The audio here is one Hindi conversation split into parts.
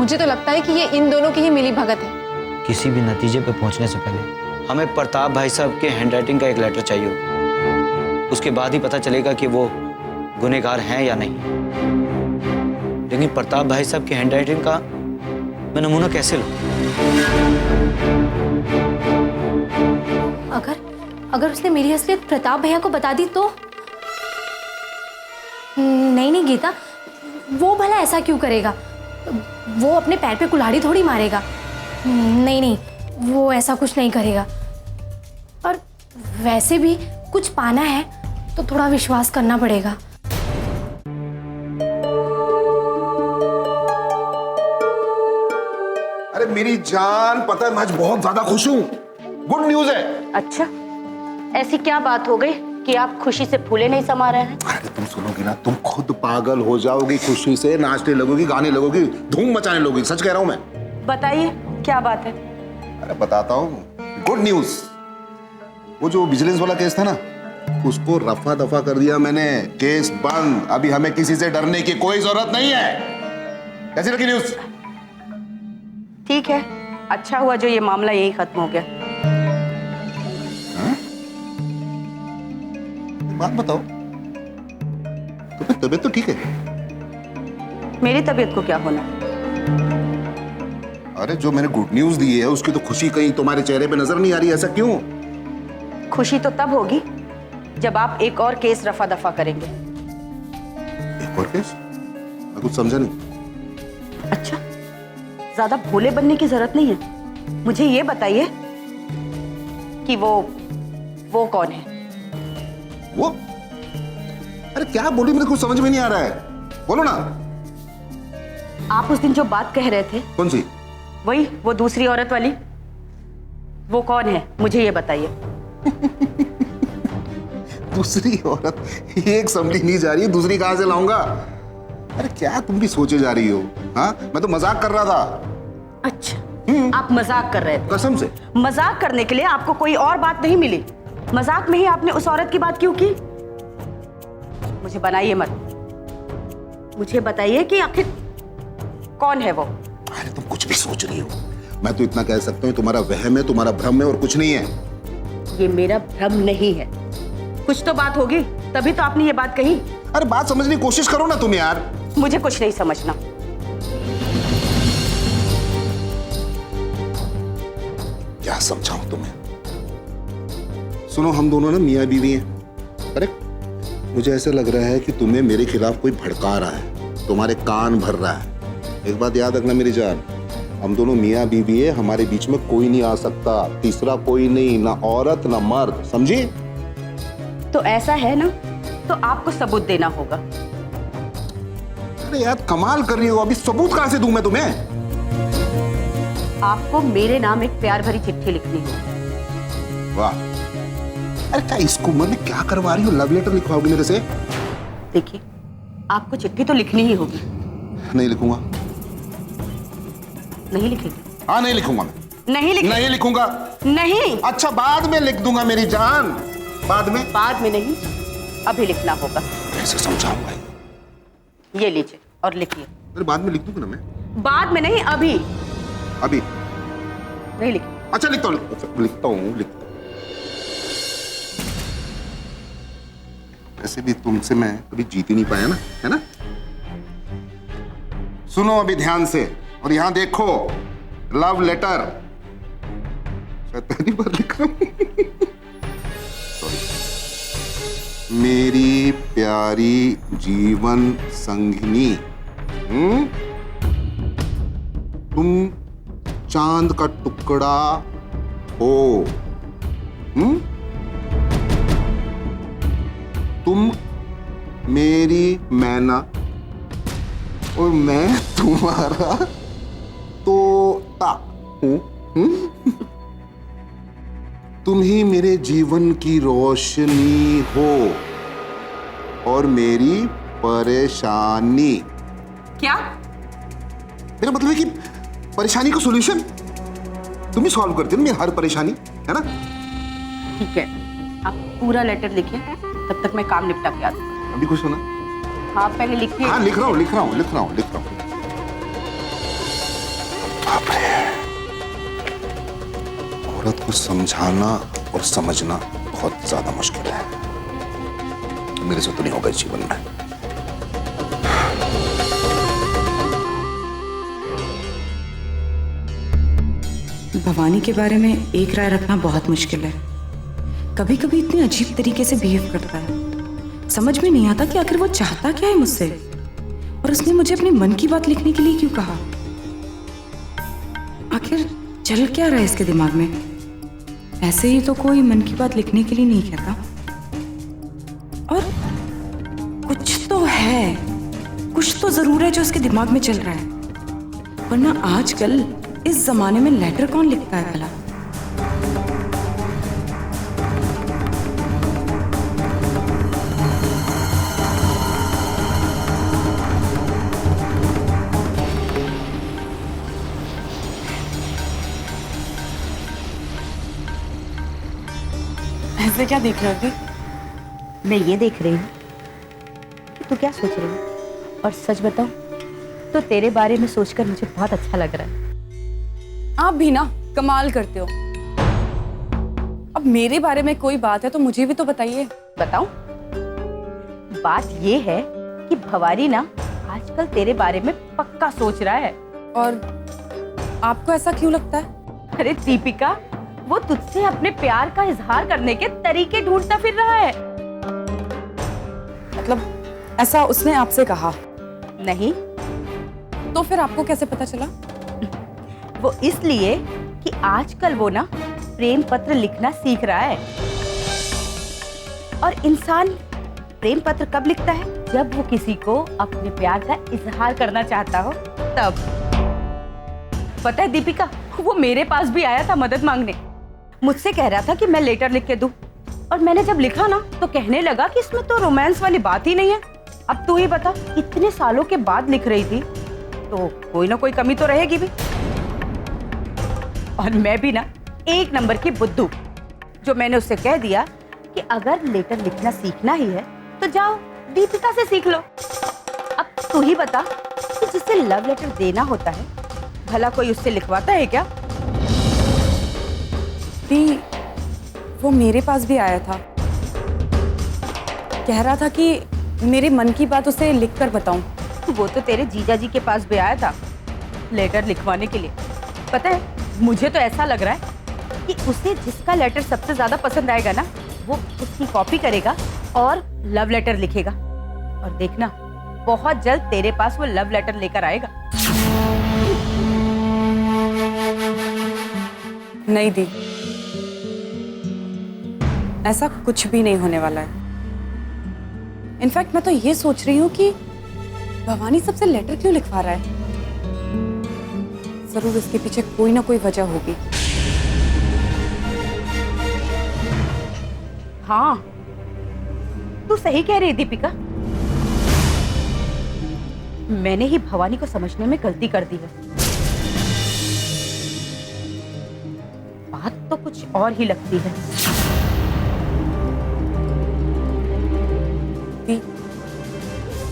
मुझे तो लगता है कि ये इन दोनों की ही मिली भगत है। किसी भी नतीजे पे पहुंचने से पहले हमें प्रताप भाई साहब के हैंडराइटिंग का एक लेटर चाहिए। उसके बाद ही पता चलेगा कि वो गुनहगार हैं या नहीं। लेकिन प्रताप भाई साहब की हैंडराइटिंग का मैं नमूना कैसे लूं? अगर उसने मेरी असलियत प्रताप भैया को बता दी तो? नहीं गीता, वो भला ऐसा क्यों करेगा? वो अपने पैर पे कुल्हाड़ी थोड़ी मारेगा। नहीं, वो ऐसा कुछ नहीं करेगा। और वैसे भी कुछ पाना है तो थोड़ा विश्वास करना पड़ेगा। अरे मेरी जान, पता है मैं आज बहुत ज्यादा खुश हूँ। गुड न्यूज है। अच्छा, ऐसी क्या बात हो गई कि आप खुशी से फूले नहीं समा रहे हैं? अरे तुम सुनोगी ना, तुम खुद पागल हो जाओगी खुशी से, नाचने लगोगी, गाने लगोगी, धूम मचाने लगोगी। सच कह रहा हूँ मैं। बताइए क्या बात है? अरे बताता हूँ, गुड न्यूज। वो जो विजिलेंस वाला केस था ना, उसको रफा दफा कर दिया मैंने। केस बंद। अभी हमें किसी से डरने की कोई जरूरत नहीं है। कैसी लगी न्यूज? ठीक है, अच्छा हुआ जो ये मामला यही खत्म हो गया। बात बताओ, तुम्हें तबीयत तो ठीक है? मेरी तबीयत को क्या होना? अरे जो मैंने गुड न्यूज दी है उसकी तो खुशी कहीं तुम्हारे चेहरे पे नजर नहीं आ रही। ऐसा क्यों? खुशी तो तब होगी जब आप एक और केस रफा दफा करेंगे। एक और केस? मैं कुछ समझा नहीं। अच्छा, ज्यादा भोले बनने की जरूरत नहीं है। मुझे ये बताइए कि वो कौन है? वो? अरे क्या बोली, मुझे कुछ समझ में नहीं आ रहा है। बोलो ना। आप उस दिन जो बात कह रहे थे। कौन सी? वही, वो दूसरी औरत वाली। वो कौन है, मुझे ये बताइए। दूसरी औरत? एक संभली नहीं जा रही है, दूसरी कहां से लाऊंगा? अरे क्या तुम भी सोचे जा रही हो? हाँ, मैं तो मजाक कर रहा था। अच्छा, आप मजाक कर रहे थे? कसम से। मजाक करने के लिए आपको कोई और बात नहीं मिली? मजाक में ही आपने उस औरत की बात क्यों की? मुझे बनाइए मत। मुझे बताइए कि आखिर कौन है वो? अरे तुम कुछ भी सोच रही हो। मैं तो इतना कह सकता हूँ, तुम्हारा वहम है, तुम्हारा भ्रम है, और कुछ नहीं है। ये मेरा भ्रम नहीं है। कुछ तो बात होगी, तभी तो आपने ये बात कही। अरे बात समझने की कोशिश करो ना तुम यार। मुझे कुछ नहीं समझना। क्या समझाऊं तुम्हें? सुनो, हम दोनों ना मियाँ बीवी हैं, करेक्ट? मुझे ऐसा लग रहा है कि तुम्हें मेरे खिलाफ कोई भड़का रहा है, तुम्हारे कान भर रहा है। एक बात याद रखना मेरी जान, हम दोनों मियाँ बीवी है, हमारे बीच में कोई नहीं आ सकता, तीसरा कोई नहीं, ना औरत ना मर्द, समझी? तो ऐसा है ना, तो आपको सबूत देना होगा। अरे यार कमाल कर रही हो, अभी सबूत कहां से दूं मैं तुम्हें? आपको मेरे नाम एक प्यार भरी चिट्ठी लिखनी है। वाह, अरे क्या इस उम्र में क्या करवा रही हो? लव लेटर लिखवाओगी मेरे से? देखिए, आपको चिट्ठी तो लिखनी ही होगी। नहीं लिखूंगा। नहीं लिखेंगे? हाँ नहीं लिखूंगा मैं। नहीं लिखेंगे? नहीं लिखूंगा। नहीं। अच्छा बाद में लिख दूंगा मेरी जान, बाद में। बाद में नहीं, अभी लिखना होगा। कैसे समझाऊंगा? ये लीजिए और लिखिए। अरे बाद में लिख दूंगा ना मैं। बाद में नहीं, अभी। अभी? नहीं लिखिए। अच्छा लिखता हूँ। वैसे भी तुमसे मैं कभी जीत ही नहीं पाया ना, है ना? सुनो अभी ध्यान से, और यहां देखो, लव लेटर। शायद पहली बार लिख रहा हूं। मेरी प्यारी जीवन संगिनी, तुम चांद का टुकड़ा हो। तुम मेरी मैना और मैं तुम्हारा तोता हूं। तुम ही मेरे जीवन की रोशनी हो और मेरी परेशानी। क्या? मेरा मतलब है कि परेशानी का सॉल्यूशन तुम ही सॉल्व करते हो मेरी हर परेशानी, है ना? ठीक है, आप पूरा लेटर लिखिए, तब तक मैं काम निपटा के आती हूँ। अभी कुछ सुना? आप पहले लिखिए। हाँ लिख रहा हूँ। बाप रे, औरत को समझाना और समझना बहुत ज्यादा मुश्किल है। मेरे से तो नहीं होगा इस जीवन में। भवानी के बारे में एक राय रखना बहुत मुश्किल है। कभी कभी इतने अजीब तरीके से बिहेव करता है, समझ में नहीं आता कि आखिर वो चाहता क्या है मुझसे, और उसने मुझे अपने मन की बात लिखने के लिए क्यों कहा। आखिर चल क्या रहा है इसके दिमाग में? ऐसे ही तो कोई मन की बात लिखने के लिए नहीं कहता, और कुछ तो है, कुछ तो जरूर है जो उसके दिमाग में चल रहा है। वरना आजकल इस जमाने में लेटर कौन लिखता है भला? ऐसे क्या देख रहे हो? मैं ये देख रही हूँ कि तू क्या सोच रही है, और सच बताऊं तो तेरे बारे में सोचकर मुझे बहुत अच्छा लग रहा है। आप भी ना कमाल करते हो। अब मेरे बारे में कोई बात है तो मुझे भी तो बताइए। बताऊं? बात ये है कि भवानी ना आजकल तेरे बारे में पक्का सोच रहा है। और आपको ऐसा क्यों लगता है? अरे दीपिका, वो तुझसे अपने प्यार का इजहार करने के तरीके ढूंढता फिर रहा है। मतलब ऐसा उसने आपसे कहा? नहीं। तो फिर आपको कैसे पता चला? वो इसलिए कि आजकल वो ना प्रेम पत्र लिखना सीख रहा है। और इंसान प्रेम पत्र कब लिखता है? जब वो किसी को अपने प्यार का इजहार करना चाहता हो तब। पता है दीपिका, वो मेरे पास भी आया था मदद मांगने। मुझसे कह रहा था कि मैं लेटर लिख के दूं, और मैंने जब लिखा ना तो कहने लगा कि इसमें तो रोमांस वाली बात ही नहीं है। अब तू ही बता, इतने सालों के बाद लिख रही थी तो कोई ना कोई कमी तो रहेगी भी। और मैं भी ना एक नंबर की बुद्धू, जो मैंने उससे कह दिया कि अगर लेटर लिखना सीखना ही है तो जाओ दीपिका से सीख लो। अब तू ही बता कि जिसे लव लेटर देना होता है भला कोई उससे लिखवाता है क्या? भी वो मेरे पास भी आया था, कह रहा था कि मेरे मन की बात उसे लिखकर बताऊं। वो तो तेरे जीजा जी के पास भी आया था लेटर लिखवाने के लिए। पता है, मुझे तो ऐसा लग रहा है कि उसे जिसका लेटर सबसे ज्यादा पसंद आएगा ना, वो उसकी कॉपी करेगा और लव लेटर लिखेगा। और देखना, बहुत जल्द तेरे पास वो लव लेटर लेकर आएगा। नहीं दी, ऐसा कुछ भी नहीं होने वाला है। इनफैक्ट मैं तो ये सोच रही हूँ कि भवानी सबसे लेटर क्यों लिखवा रहा है। जरूर इसके पीछे कोई ना कोई वजह होगी। हाँ, तू सही कह रही है दीपिका। मैंने ही भवानी को समझने में गलती कर दी है। बात तो कुछ और ही लगती है। दी,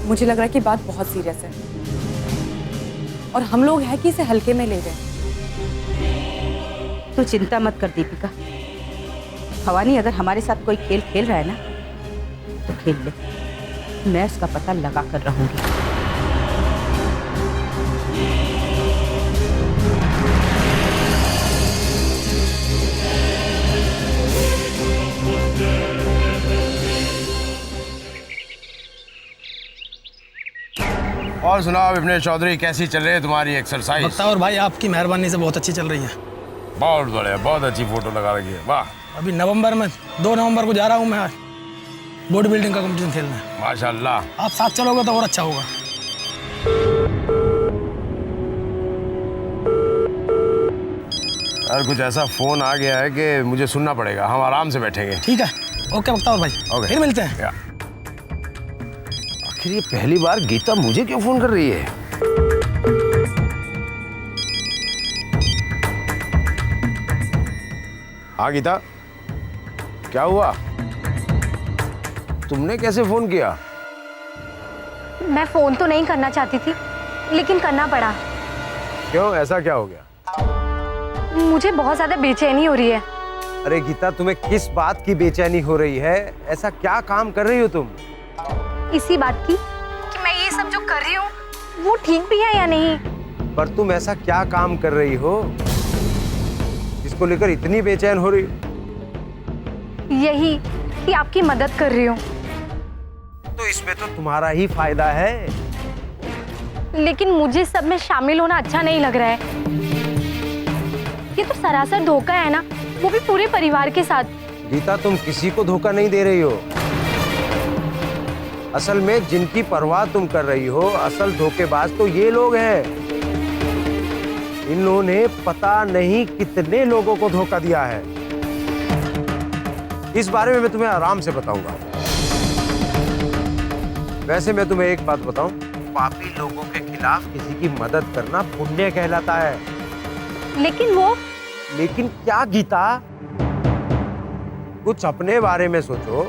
मुझे लग रहा है कि बात बहुत सीरियस है और हम लोग हैं कि इसे हल्के में ले गए। तू चिंता मत कर दीपिका। भवानी अगर हमारे साथ कोई खेल खेल रहा है ना तो खेल ले, मैं उसका पता लगा कर रहूंगी। और सुनाओ विपनेश चौधरी, कैसी चल रही है तुम्हारी एक्सरसाइज? बख्तावर भाई आपकी मेहरबानी से बहुत अच्छी चल रही है। बहुत बढ़िया, बहुत अच्छी फोटो लगा रखी है, वाह। अभी नवंबर में 2 नवंबर को जा रहा हूँ मैं बॉडी बिल्डिंग का कंपटीशन खेलने। माशाल्लाह। आप साथ चलोगे तो और अच्छा होगा। यार कुछ ऐसा फोन आ गया है कि मुझे सुनना पड़ेगा, हम आराम से बैठेंगे। ठीक है, ओके बख्तावर भाई, ओके, फिर मिलते हैं। आखिर ये पहली बार गीता मुझे क्यों फोन कर रही है? हाँ गीता, क्या हुआ? तुमने कैसे फोन किया? मैं फोन तो नहीं करना चाहती थी, लेकिन करना पड़ा। क्यों, ऐसा क्या हो गया? मुझे बहुत ज़्यादा बेचैनी हो रही है। अरे गीता, तुम्हें किस बात की बेचैनी हो रही है? ऐसा क्या काम कर रही हो तुम? इसी बात की कि मैं ये सब जो कर रही हूँ वो ठीक भी है या नहीं। पर तुम ऐसा क्या काम कर रही हो जिसको लेकर इतनी बेचैन हो रही हो? यही कि आपकी मदद कर रही हूँ। तो इसमें तो तुम्हारा ही फायदा है। लेकिन मुझे सब में शामिल होना अच्छा नहीं लग रहा है। ये तो सरासर धोखा है ना, वो भी पूरे परिवार के साथ। गीता, तुम किसी को धोखा नहीं दे रही हो। असल में जिनकी परवाह तुम कर रही हो, असल धोखेबाज तो ये लोग हैं। इन्होंने पता नहीं कितने लोगों को धोखा दिया है। इस बारे में मैं तुम्हें आराम से बताऊंगा। वैसे मैं तुम्हें एक बात बताऊं, पापी लोगों के खिलाफ किसी की मदद करना पुण्य कहलाता है। लेकिन क्या गीता? कुछ अपने बारे में सोचो।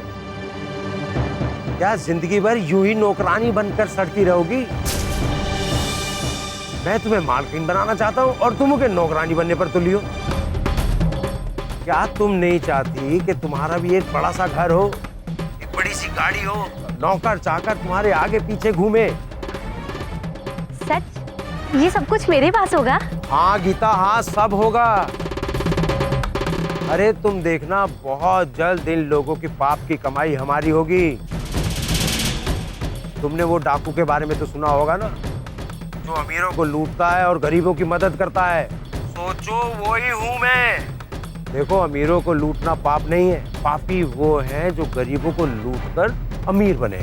क्या जिंदगी भर यूं ही नौकरानी बनकर सड़ती रहोगी? मैं तुम्हें मालकिन बनाना चाहता हूं और तुम मुझे नौकरानी बनने पर तुली हो। क्या तुम नहीं चाहती कि तुम्हारा भी एक बड़ा सा घर हो, एक बड़ी सी गाड़ी हो, नौकर चाकर तुम्हारे आगे पीछे घूमे? सच? ये सब कुछ मेरे पास होगा? हाँ गीता, हाँ, सब होगा। अरे तुम देखना, बहुत जल्द इन लोगों की पाप की कमाई हमारी होगी। तुमने वो डाकू के बारे में तो सुना होगा ना, जो अमीरों को लूटता है और गरीबों की मदद करता है। सोचो वही हूं मैं। देखो, अमीरों को लूटना पाप नहीं है, पापी वो हैं जो गरीबों को लूटकर अमीर बने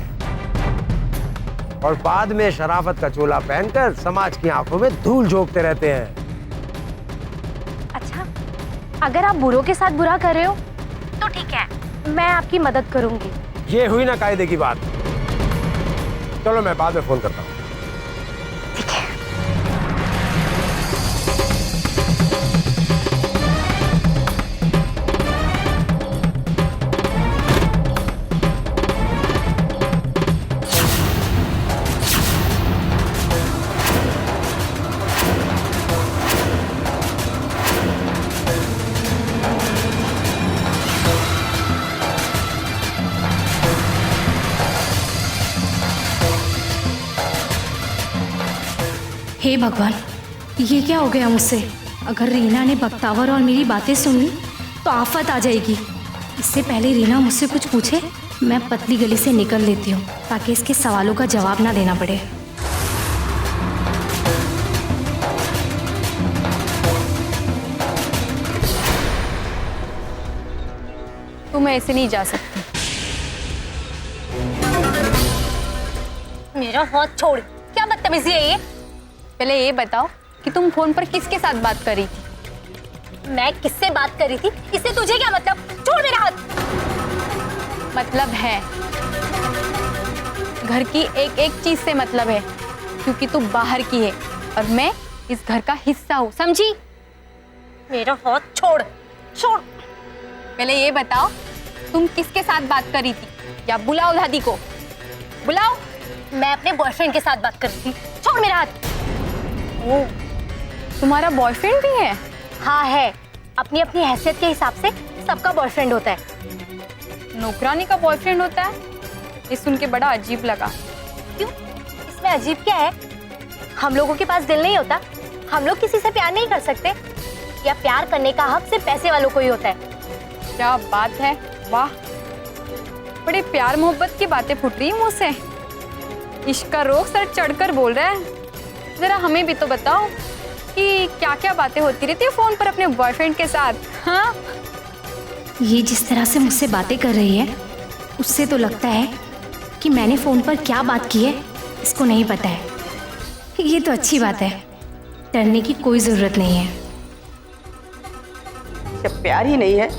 और बाद में शराफत का चोला पहनकर समाज की आंखों में धूल झोंकते रहते हैं। अच्छा, अगर आप बुरों के साथ बुरा कर रहे हो तो ठीक है, मैं आपकी मदद करूंगी। ये हुई ना कायदे की बात। चलो मैं बाद में फोन करता हूँ। ठीक है। हे भगवान, ये क्या हो गया मुझसे? अगर रीना ने बख्तावर और मेरी बातें सुनी तो आफत आ जाएगी। इससे पहले रीना मुझसे कुछ पूछे, मैं पतली गली से निकल लेती हूँ ताकि इसके सवालों का जवाब ना देना पड़े। तुम ऐसे नहीं जा सकती। मेरा हाथ छोड़, क्या बदतमीजी है ये? पहले ये बताओ कि तुम फोन पर किसके साथ बात कर रही थी? मैं किससे बात कर रही थी, इससे तुझे क्या मतलब? छोड़ मेरा हाथ। मतलब है, घर की एक एक चीज से मतलब है, क्योंकि तू बाहर की है और मैं इस घर का हिस्सा हूँ, समझी? मेरा हाथ छोड़, छोड़। पहले ये बताओ तुम किसके साथ बात कर रही थी, या बुलाओ दादी को, बुलाओ। मैं अपने बॉयफ्रेंड के साथ बात कर रही थी। छोड़ मेरा हाथ। ओ, तुम्हारा बॉयफ्रेंड भी है? हाँ है, अपनी अपनी हैसियत के हिसाब से सबका बॉयफ्रेंड होता है। नौकरानी का बॉयफ्रेंड होता है? ये सुन के बड़ा अजीब लगा। क्यों? इसमें अजीब क्या है? हम लोगों के पास दिल नहीं होता? हम लोग किसी से प्यार नहीं कर सकते? या प्यार करने का हक सिर्फ पैसे वालों को ही होता है? क्या बात है, वाह, बड़े प्यार मोहब्बत की बातें फूट रही है मुंह से। इश्क का रोग सर चढ़कर बोल रहा है। जरा हमें भी तो बताओ कि क्या क्या बातें होती रहती है फोन पर अपने बॉयफ्रेंड के साथ? हाँ, ये जिस तरह से मुझसे बातें कर रही है, उससे तो लगता है कि मैंने फोन पर क्या बात की है इसको नहीं पता है। ये तो अच्छी बात है, डरने की कोई जरूरत नहीं है। जब प्यार ही नहीं है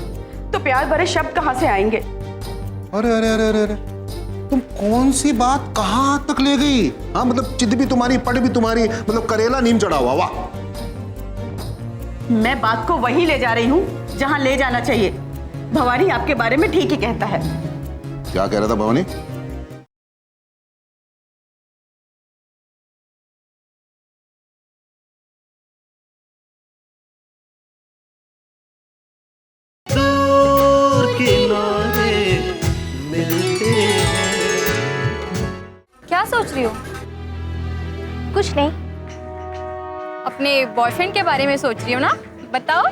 तो प्यार भरे शब्द कहाँ से आएंगे? अरे अरे अरे अरे अरे, तुम कौन सी बात कहाँ तक ले गई? हाँ, मतलब चित भी तुम्हारी, पट भी तुम्हारी, मतलब करेला नीम चढ़ा हुआ। वाह! मैं बात को वहीं ले जा रही हूँ जहाँ ले जाना चाहिए। भवानी आपके बारे में ठीक ही कहता है। क्या कह रहा था भवानी? सोच रही हो? कुछ नहीं। अपने बॉयफ्रेंड के बारे में सोच रही हो ना? बताओ।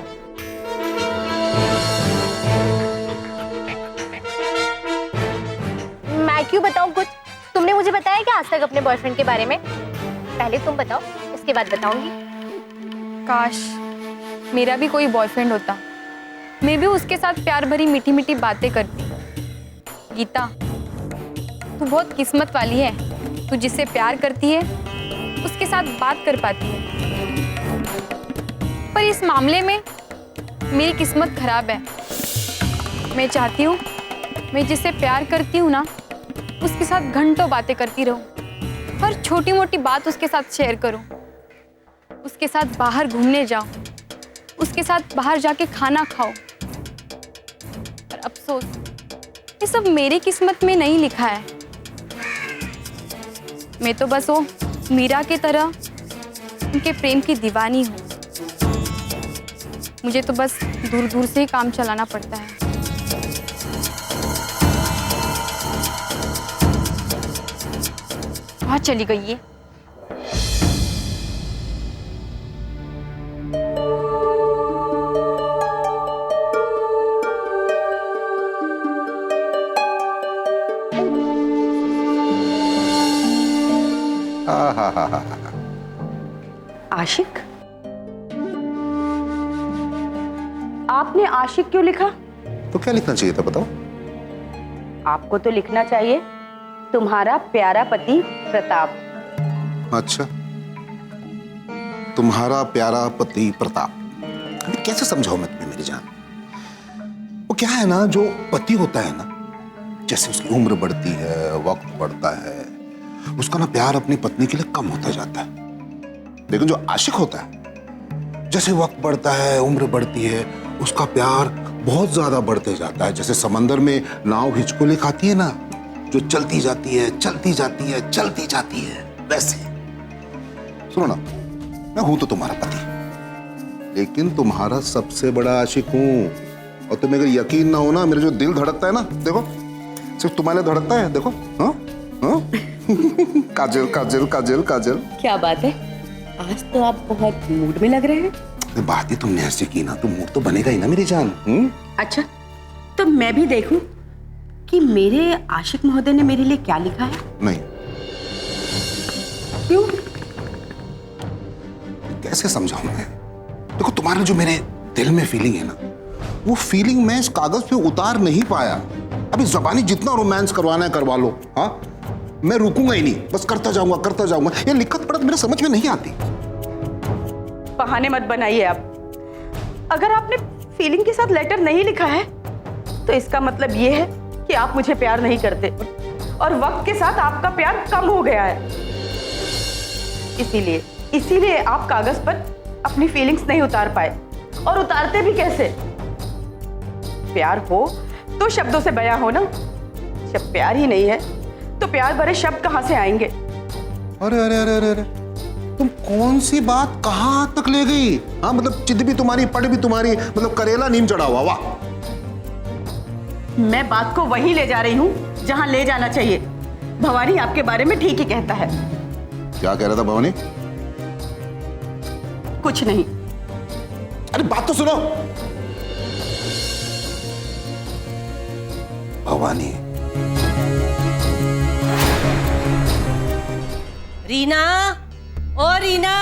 मैं क्यों बताऊं कुछ? तुमने मुझे बताया क्या आज तक अपने बॉयफ्रेंड के बारे में? पहले तुम बताओ, उसके बाद बताऊंगी। काश मेरा भी कोई बॉयफ्रेंड होता, मैं भी उसके साथ प्यार भरी मीठी मीठी बातें करती। गीता, तू बहुत किस्मत वाली है। तू जिससे प्यार करती है उसके साथ बात कर पाती है, पर इस मामले में मेरी किस्मत खराब है। मैं चाहती हूँ मैं जिससे प्यार करती हूँ ना, उसके साथ घंटों बातें करती रहूँ, हर छोटी मोटी बात उसके साथ शेयर करूँ, उसके साथ बाहर घूमने जाऊँ, उसके साथ बाहर जाके खाना खाओ। पर अफसोस ये सब मेरी किस्मत में नहीं लिखा है। मैं तो बस वो मीरा की तरह उनके प्रेम की दीवानी हूँ। मुझे तो बस दूर दूर से ही काम चलाना पड़ता है। वहाँ चली गई है। आशिक? आपने आशिक क्यों लिखा? तो क्या लिखना चाहिए था बताओ? आपको तो लिखना चाहिए तुम्हारा प्यारा पति प्रताप। अच्छा, तुम्हारा प्यारा पति प्रताप। अभी कैसे समझाऊं मैं तुम्हें मेरी जान? वो क्या है ना, जो पति होता है ना, जैसे उसकी उम्र बढ़ती है, वक्त बढ़ता है, उसका ना प्यार अपनी पत्नी के लिए कम होता जाता है। लेकिन जो आशिक होता है, जैसे वक्त बढ़ता है, उम्र बढ़ती है, उसका प्यार बहुत ज्यादा बढ़ते जाता है। जैसे समंदर में नाव हिचकोले खाती है ना, जो चलती जाती है, चलती जाती है, चलती जाती है, वैसे। सुनो ना, मैं हूं तो तुम्हारा पति, लेकिन तुम्हारा सबसे बड़ा आशिक हूं। और तुम्हें अगर यकीन ना हो ना, मेरा जो दिल धड़कता है ना, देखो, सिर्फ तुम्हारे लिए धड़कता है, देखो। हाँ हाँ काजल काजल काजल काजल। क्या बात है, आज तो आप बहुत मूड में लग रहे हैं। बात ही तुमने ऐसे की ना, तो मूड तो बनेगा ही ना मेरी जान। अच्छा, तो मैं भी देखूं कि मेरे आशिक महोदय ने मेरे लिए क्या लिखा है। नहीं। क्यों? कैसे समझाऊं मैं? देखो, तुम्हारे जो मेरे दिल में फीलिंग है ना, वो फीलिंग मैं इस कागज पे उतार नहीं पाया। अभी जबानी जितना रोमांस करवाना है करवा लो। हाँ, मैं रुकूंगा ही नहीं, बस करता जाऊंगा करता जाऊंगा। ये लिखत पढ़त मेरे समझ में नहीं आती। बहाने मत बनाइए आप। अगर आपने फीलिंग के साथ लेटर नहीं लिखा है, तो इसका मतलब ये है कि आप मुझे प्यार नहीं करते और वक्त के साथ आपका प्यार कम हो गया है। इसीलिए आप कागज पर अपनी फीलिंग्स नहीं उतार पाए। और उतारते भी कैसे? प्यार हो तो शब्दों से बयां हो ना। जब प्यार ही नहीं है तो प्यार भरे शब्द कहां से आएंगे? अरे अरे अरे अरे, तुम कौन सी बात कहां तक ले गई? हाँ, मतलब चिद भी तुम्हारी, पट भी तुम्हारी, मतलब करेला नीम चढ़ा हुआ। वाह। मैं बात को वहीं ले जा रही हूं जहां ले जाना चाहिए। भवानी आपके बारे में ठीक ही कहता है। क्या कह रहा था भवानी? कुछ नहीं। अरे बात तो सुनो। भवानी। रीना, ओ रीना,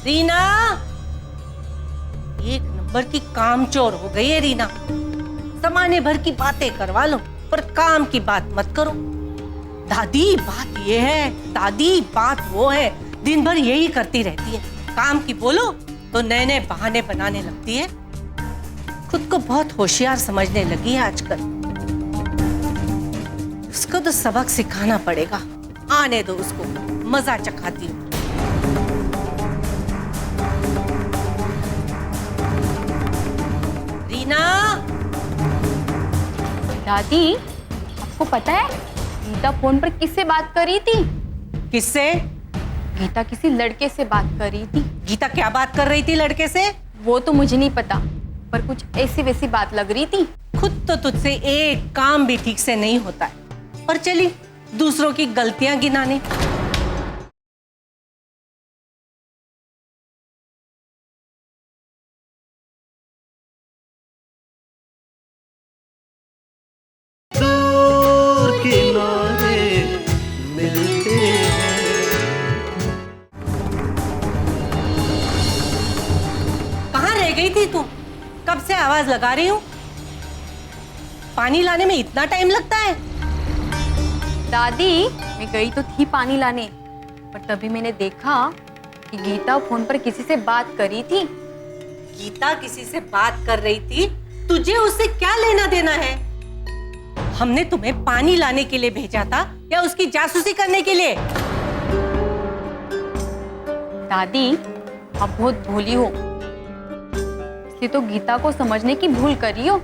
रीना, एक नंबर की कामचोर हो गई है रीना। जमाने भर की बातें करवा लो पर काम की बात मत करो। दादी बात ये है, दादी बात वो है, दिन भर यही करती रहती है। काम की बोलो तो नए नए बहाने बनाने लगती है। खुद को बहुत होशियार समझने लगी है आजकल। उसको तो सबक सिखाना पड़ेगा। आने दो उसको, मजा चखाती हूँ। रीना। दादी, आपको पता है गीता फोन पर किससे बात कर रही थी? किससे? गीता किसी लड़के से बात कर रही थी। गीता क्या बात कर रही थी लड़के से? वो तो मुझे नहीं पता, पर कुछ ऐसी वैसी बात लग रही थी। खुद तो तुझसे एक काम भी ठीक से नहीं होता है, पर चली दूसरों की गलतियां गिनाने। कहाँ रह गई थी तू? कब से आवाज लगा रही हूँ। पानी लाने में इतना टाइम लगता है? दादी, मैं गई तो थी पानी लाने, पर तभी मैंने देखा कि गीता फोन पर किसी से बात कर रही थी। गीता किसी से बात कर रही थी, तुझे उससे क्या लेना देना है? हमने तुम्हें पानी लाने के लिए भेजा था या उसकी जासूसी करने के लिए? दादी, आप बहुत भोली हो, इसलिए तो गीता को समझने की भूल कर रही हो।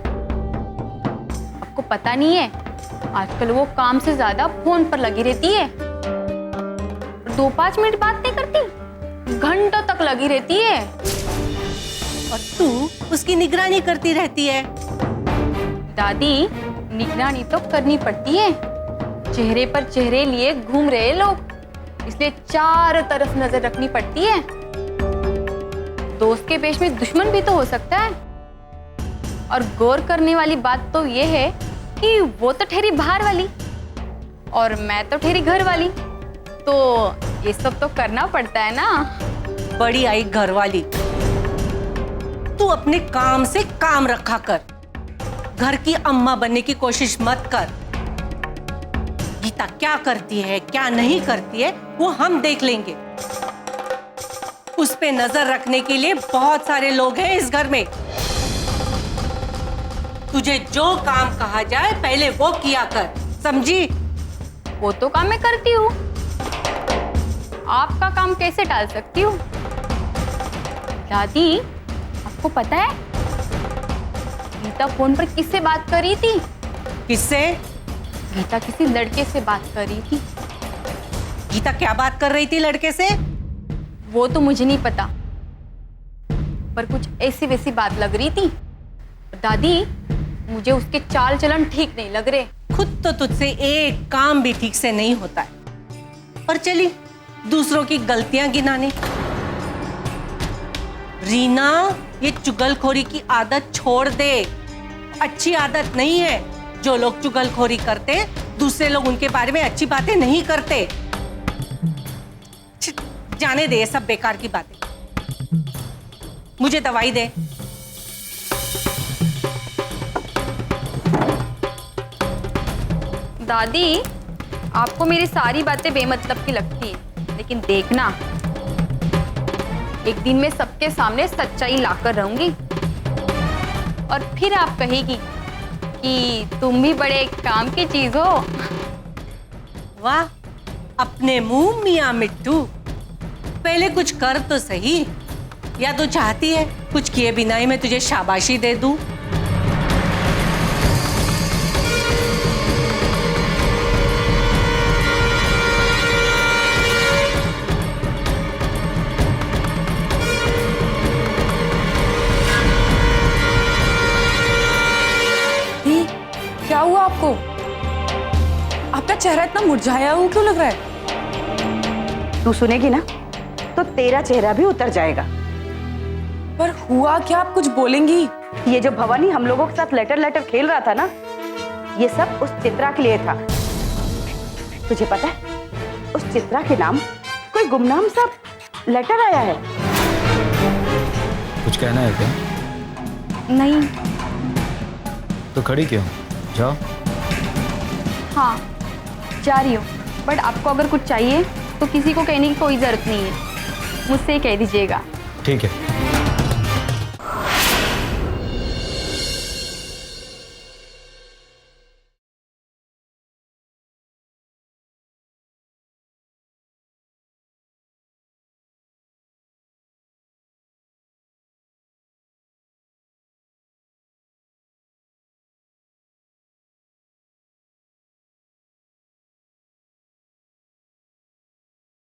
आपको पता नहीं है, आजकल वो काम से ज्यादा फोन पर लगी रहती है। 2-5 मिनट बात नहीं करती, घंटों तक लगी रहती है। और तू उसकी निगरानी करती रहती है। दादी, निगरानी तो करनी पड़ती है। चेहरे पर चेहरे लिए घूम रहे लोग, इसलिए चारों तरफ नजर रखनी पड़ती है। दोस्त के पेश में दुश्मन भी तो हो सकता है। और गौर करने वाली बात तो ये है कि वो तो ठहरी बाहर वाली और मैं तो ठहरी घर वाली, तो ये सब तो करना पड़ता है ना। बड़ी आई घर वाली। तू अपने काम से काम रखा कर, घर की अम्मा बनने की कोशिश मत कर। गीता क्या करती है क्या नहीं करती है वो हम देख लेंगे। उस पे नजर रखने के लिए बहुत सारे लोग हैं इस घर में। तुझे जो काम कहा जाए पहले वो किया कर, समझी? वो तो काम मैं करती हूँ, आपका काम कैसे टाल सकती हूँ? दादी, आपको पता है गीता फोन पर किससे बात कर रही थी? किससे? गीता किसी लड़के से बात कर रही थी। गीता क्या बात कर रही थी लड़के से? वो तो मुझे नहीं पता, पर कुछ ऐसी वैसी बात लग रही थी। दादी, मुझे उसके चाल चलन ठीक नहीं लग रहे। खुद तो तुझसे एक काम भी ठीक से नहीं होता है और चली दूसरों की गलतियां गिनाने। रीना, ये चुगलखोरी की आदत छोड़ दे, अच्छी आदत नहीं है। जो लोग चुगलखोरी करते दूसरे लोग उनके बारे में अच्छी बातें नहीं करते। जाने दे ये सब बेकार की बातें। मुझे दवाई दे। दादी, आपको मेरी सारी बातें बेमतलब की लगती हैं, लेकिन देखना, एक दिन मैं सबके सामने सच्चाई लाकर रहूंगी और फिर आप कहेगी कि तुम भी बड़े काम की चीज हो। वाह, अपने मुंह मियां मिट्टू। पहले कुछ कर तो सही, या तो चाहती है कुछ किए बिना ही मैं तुझे शाबाशी दे दूं? क्या हुआ आपको? आपका चेहरा इतना मुरझाया हुआ क्यों लग रहा है? तू सुनेगी ना तो तेरा चेहरा भी उतर जाएगा। पर हुआ क्या? आप कुछ बोलेंगी? ये जो भवानी हम लोगों के साथ लेटर खेल रहा था ना, ये सब उस चित्रा के लिए था। तुझे पता है, उस चित्रा के नाम कोई गुमनाम सा लेटर आया है। कुछ कहना है क्या? नहीं। तो खड़ी क्यों? जाओ। हाँ, जा रही हूँ, बट आपको अगर कुछ चाहिए तो किसी को कहने की कोई जरूरत नहीं है, मुझसे ही कह दीजिएगा। ठीक है।